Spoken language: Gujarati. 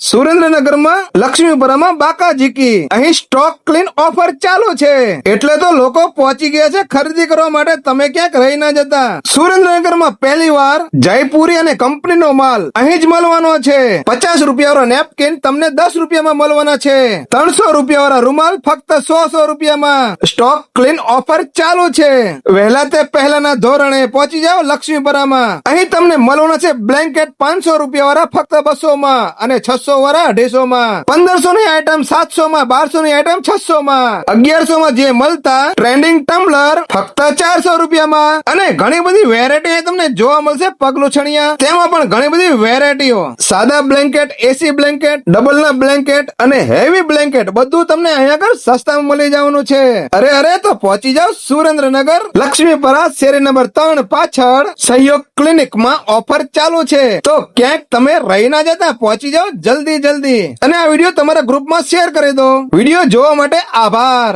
સુરેન્દ્રનગરમાં લક્ષ્મીપુરામાં બાકાજીકી અહીં સ્ટોક ક્લીન ઓફર ચાલુ છે, એટલે તો લોકો પહોંચી ગયા છે ખરીદી કરવા માટે. તમે ક્યાંક રહી ના જતા. સુરેન્દ્રનગરમાં પહેલી વાર જયપુરી અને કંપનીનો માલ અહીં જ મળવાનો છે. 50 રૂપિયા વાળો નેપકિન તમને 10 રૂપિયામાં મળવાના છે. 300 રૂપિયા વાળા રૂમાલ ફક્ત 100 રૂપિયામાં. સ્ટોક ક્લીન ઓફર ચાલુ છે. વહેલા તે પહેલાના ધોરણે પહોંચી જાઓ લક્ષ્મીપુરામાં. અહીં તમને મળવાના છે બ્લેન્કેટ 500 રૂપિયા વાળા ફક્ત 200 માં અને 600 વાળા 250 માં. 1500 ની આઈટમ 700 માં, 1200 ની આઈટમ 600 માં, 1100 માં જે મળતા ટ્રેન્ડિંગ ટમ્બલર ફક્ત 400 રૂપિયામાં. અને ઘણી બધી વેરાયટી તમને જોવા મળશે પગલુછણિયા, તેમાં પણ ઘણી બધી વેરાયટીઓ. સાદા બ્લેન્કેટ, એસી બ્લેન્કેટ, ડબલ ના બ્લેન્કેટ અને હેવી બ્લેન્કેટ બધું તમને અહીંયા આગળ સસ્તામાં મળી જવાનું છે. અરે તો પહોંચી જાઓ સુરેન્દ્રનગર લક્ષ્મીપુરા શેરી નંબર 3 પાછળ સહયોગ ક્લિનિકમાં ઓફર ચાલુ છે. તો ક્યાંક તમે રહી ના જતા, પહોંચી જાઓ જલ્દી. અને આ વિડીયો તમારા ગ્રુપમાં શેર કરી દો. વિડીયો જોવા માટે આભાર.